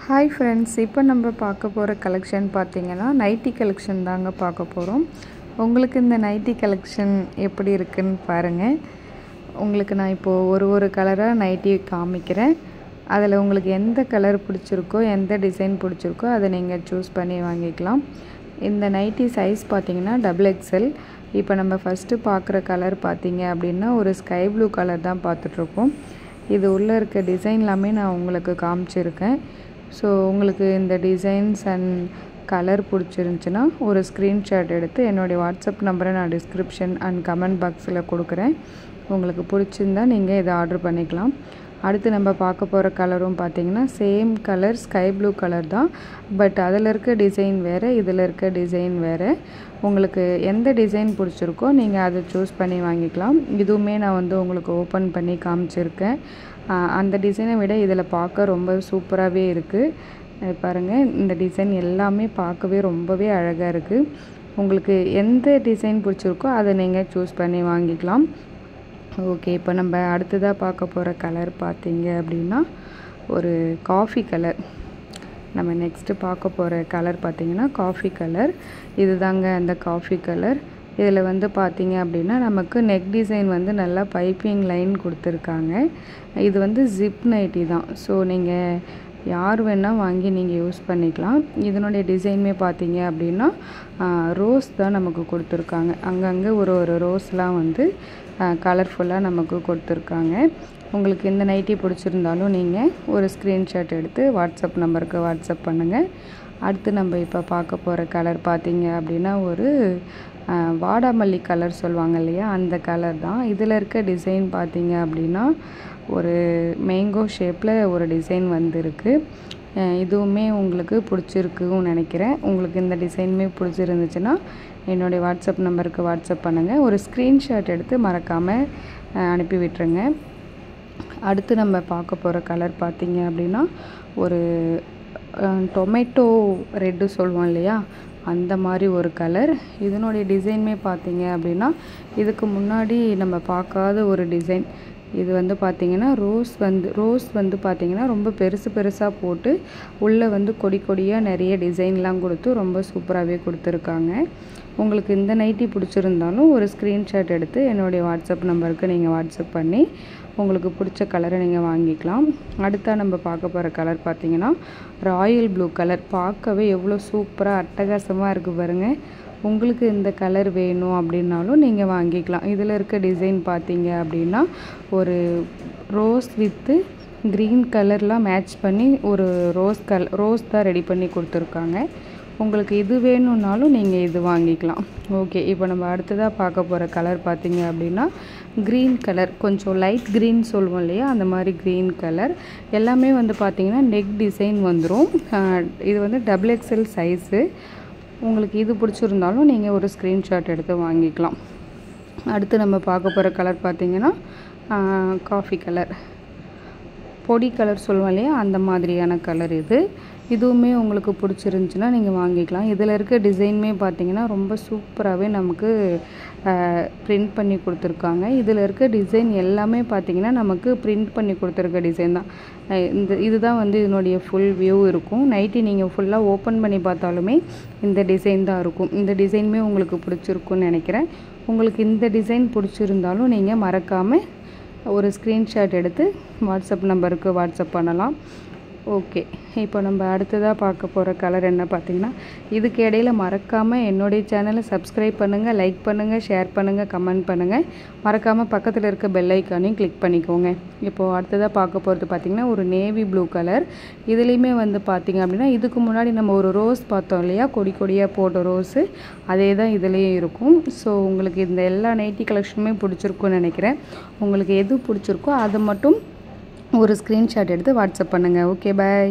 Hi friends, இப்போ நம்ம பார்க்க போகிற கலெக்ஷன் பார்த்திங்கன்னா நைட்டி கலெக்ஷன் தாங்க பார்க்க போகிறோம். உங்களுக்கு இந்த நைட்டி கலெக்ஷன் எப்படி இருக்குன்னு பாருங்கள். உங்களுக்கு நான் இப்போது ஒரு கலராக நைட்டி காமிக்கிறேன். அதில் உங்களுக்கு எந்த கலர் பிடிச்சிருக்கோ, எந்த டிசைன் பிடிச்சிருக்கோ அதை நீங்கள் சூஸ் பண்ணி வாங்கிக்கலாம். இந்த நைட்டி சைஸ் பார்த்திங்கன்னா XXL. இப்போ நம்ம ஃபஸ்ட்டு பார்க்குற கலர் பார்த்திங்க அப்படின்னா ஒரு ஸ்கை ப்ளூ கலர் தான் பார்த்துட்ருக்கோம். இது உள்ளே இருக்க டிசைன் எல்லாமே நான் உங்களுக்கு காமிச்சிருக்கேன். ஸோ உங்களுக்கு இந்த டிசைன்ஸ் அண்ட் கலர் பிடிச்சிருந்துச்சின்னா ஒரு ஸ்க்ரீன்ஷாட் எடுத்து என்னுடைய வாட்ஸ்அப் நம்பரை நான் டிஸ்கிரிப்ஷன் அண்ட் கமெண்ட் பாக்ஸில் கொடுக்குறேன். உங்களுக்கு பிடிச்சிருந்தா நீங்கள் இதை ஆர்டர் பண்ணிக்கலாம். அடுத்து நம்ம பார்க்க போகிற கலரும் பார்த்திங்கன்னா same colour sky blue colour தான். பட் அதில் இருக்க டிசைன் வேறு, இதில் இருக்க டிசைன் வேறு. உங்களுக்கு எந்த டிசைன் பிடிச்சிருக்கோ நீங்கள் அதை சூஸ் பண்ணி வாங்கிக்கலாம். இதுவுமே நான் உங்களுக்கு ஓப்பன் பண்ணி காமிச்சிருக்கேன். அந்த டிசைனை விட இதில் பார்க்க ரொம்ப சூப்பராகவே இருக்குது. பாருங்கள், இந்த டிசைன் எல்லாமே பார்க்கவே ரொம்பவே அழகாக இருக்குது. உங்களுக்கு எந்த டிசைன் பிடிச்சிருக்கோ அதை நீங்கள் சூஸ் பண்ணி வாங்கிக்கலாம். ஓகே, இப்போ நம்ம அடுத்ததாக பார்க்க போகிற கலர் பார்த்திங்க அப்படின்னா ஒரு காஃபி கலர். நம்ம நெக்ஸ்ட்டு பார்க்க போகிற கலர் பார்த்திங்கன்னா காஃபி கலர். இது தாங்க அந்த காஃபி கலர். இதில் பார்த்திங்க அப்படின்னா நமக்கு நெக் டிசைன் நல்லா பைப்பிங் லைன் கொடுத்துருக்காங்க. இது ஜிப் நைட்டி தான். ஸோ நீங்கள் யார் வேணால் வாங்கி நீங்கள் யூஸ் பண்ணிக்கலாம். இதனுடைய டிசைனுமே பார்த்திங்க அப்படின்னா ரோஸ் தான் நமக்கு கொடுத்துருக்காங்க. அங்கங்கே ஒரு ரோஸ்லாம் கலர்ஃபுல்லாக நமக்கு கொடுத்துருக்காங்க. உங்களுக்கு இந்த நைட்டி பிடிச்சிருந்தாலும் நீங்கள் ஒரு ஸ்க்ரீன்ஷாட் எடுத்து வாட்ஸ்அப் நம்பருக்கு வாட்ஸ்அப் பண்ணுங்கள். அடுத்து நம்ம இப்போ பார்க்க போகிற கலர் பார்த்திங்க அப்படின்னா ஒரு வாடாமல்லி கலர் சொல்லுவாங்க இல்லையா, அந்த கலர் தான். இதில் இருக்க டிசைன் பார்த்திங்க அப்படின்னா ஒரு மேங்கோ ஷேப்பில் ஒரு டிசைன் வந்திருக்கு. இதுவுமே உங்களுக்கு பிடிச்சிருக்குன்னு நினைக்கிறேன். உங்களுக்கு இந்த டிசைனுமே பிடிச்சிருந்துச்சுன்னா என்னுடைய வாட்ஸ்அப் நம்பருக்கு வாட்ஸ்அப் பண்ணுங்கள். ஒரு ஸ்க்ரீன்ஷாட் எடுத்து மறக்காமல் அனுப்பி விட்டுருங்க. அடுத்து நம்ம பார்க்க போகிற கலர் பார்த்திங்க அப்படின்னா ஒரு டொமேட்டோ ரெட்டு சொல்லுவோம் இல்லையா, அந்த மாதிரி ஒரு கலர். இதனுடைய டிசைனுமே பார்த்திங்க அப்படின்னா இதுக்கு முன்னாடி நம்ம பார்க்காத ஒரு டிசைன். இது பார்த்திங்கன்னா ரோஸ் பார்த்திங்கன்னா ரொம்ப பெருசாக போட்டு உள்ளே கொடியாக நிறைய டிசைன்லாம் கொடுத்து ரொம்ப சூப்பராகவே கொடுத்துருக்காங்க. உங்களுக்கு இந்த நைட்டி பிடிச்சிருந்தாலும் ஒரு ஸ்க்ரீன்ஷாட் எடுத்து என்னுடைய வாட்ஸ்அப் நம்பருக்கு நீங்கள் வாட்ஸ்அப் பண்ணி உங்களுக்கு பிடிச்ச கலரை நீங்கள் வாங்கிக்கலாம். அடுத்தா நம்ம பார்க்க போகிற கலர் பார்த்திங்கன்னா ராயல் ப்ளூ கலர். பார்க்கவே எவ்வளோ சூப்பராக அட்டகாசமாக இருக்குது பாருங்கள். உங்களுக்கு இந்த கலர் வேணும் அப்படின்னாலும் நீங்கள் வாங்கிக்கலாம். இதில் இருக்க டிசைன் பார்த்தீங்க அப்படின்னா ஒரு ரோஸ் வித்து க்ரீன் கலர்லாம் மேட்ச் பண்ணி ஒரு ரோஸ் தான் ரெடி பண்ணி கொடுத்துருக்காங்க. உங்களுக்கு இது வேணும்னாலும் நீங்கள் இது வாங்கிக்கலாம். ஓகே, இப்போ நம்ம அடுத்ததாக பார்க்க போகிற கலர் பார்த்தீங்க அப்படின்னா க்ரீன் கலர். கொஞ்சம் லைட் க்ரீன் சொல்லுவோம் இல்லையா, அந்த மாதிரி க்ரீன் கலர். எல்லாமே பார்த்திங்கன்னா நெக் டிசைன் வந்துடும். இது XXL சைஸு. உங்களுக்கு இது பிடிச்சிருந்தாலும் நீங்கள் ஒரு ஸ்க்ரீன்ஷாட் எடுத்து வாங்கிக்கலாம். அடுத்து நம்ம பார்க்க போகிற கலர் பார்த்திங்கன்னா காஃபி கலர், பொடி கலர் சொல்லுவோம் இல்லையா, அந்த மாதிரியான கலர் இது. இதுவுமே உங்களுக்கு பிடிச்சிருந்துச்சின்னா நீங்கள் வாங்கிக்கலாம். இதில் இருக்க டிசைனுமே பார்த்திங்கன்னா ரொம்ப சூப்பராகவே நமக்கு பிரிண்ட் பண்ணி கொடுத்துருக்காங்க. இதில் இருக்க டிசைன் எல்லாமே பார்த்திங்கன்னா நமக்கு பிரிண்ட் பண்ணி கொடுத்துருக்க டிசைன் தான். இதுதான் இதனுடைய ஃபுல் வியூ இருக்கும். நைட்டி நீங்கள் ஃபுல்லாக ஓப்பன் பண்ணி பார்த்தாலுமே இந்த டிசைன் தான் இருக்கும். இந்த டிசைனுமே உங்களுக்கு பிடிச்சிருக்குன்னு நினைக்கிறேன். உங்களுக்கு இந்த டிசைன் பிடிச்சிருந்தாலும் நீங்கள் மறக்காமல் ஒரு ஸ்க்ரீன்ஷாட் எடுத்து வாட்ஸ்அப் நம்பருக்கு வாட்ஸ்அப் பண்ணலாம். ஓகே, இப்போ நம்ம அடுத்ததாக பார்க்க போகிற கலர் என்ன பார்த்திங்கன்னா இதுக்கு இடையில் மறக்காமல் என்னுடைய சேனலை சப்ஸ்கிரைப் பண்ணுங்கள், லைக் பண்ணுங்கள், ஷேர் பண்ணுங்கள், கமெண்ட் பண்ணுங்கள். மறக்காமல் பக்கத்தில் இருக்க பெல் ஐக்கானையும் கிளிக் பண்ணிக்கோங்க. இப்போது அடுத்ததாக பார்க்க போகிறது பார்த்திங்கன்னா ஒரு நேவி ப்ளூ கலர். இதுலேயுமே பார்த்திங்க அப்படின்னா இதுக்கு முன்னாடி நம்ம ஒரு ரோஸ் பார்த்தோம் இல்லையா, கொடியாக போட்ட ரோஸு, அதே தான் இதுலேயும் இருக்கும். ஸோ உங்களுக்கு இந்த எல்லா நைட்டி கலெக்ஷனுமே பிடிச்சிருக்குன்னு நினைக்கிறேன். உங்களுக்கு எது பிடிச்சிருக்கோ அதை மட்டும் ஒரு ஸ்க்ரீன்ஷாட் எடுத்து வாட்ஸ்அப் பண்ணுங்கள். ஓகே, பாய்.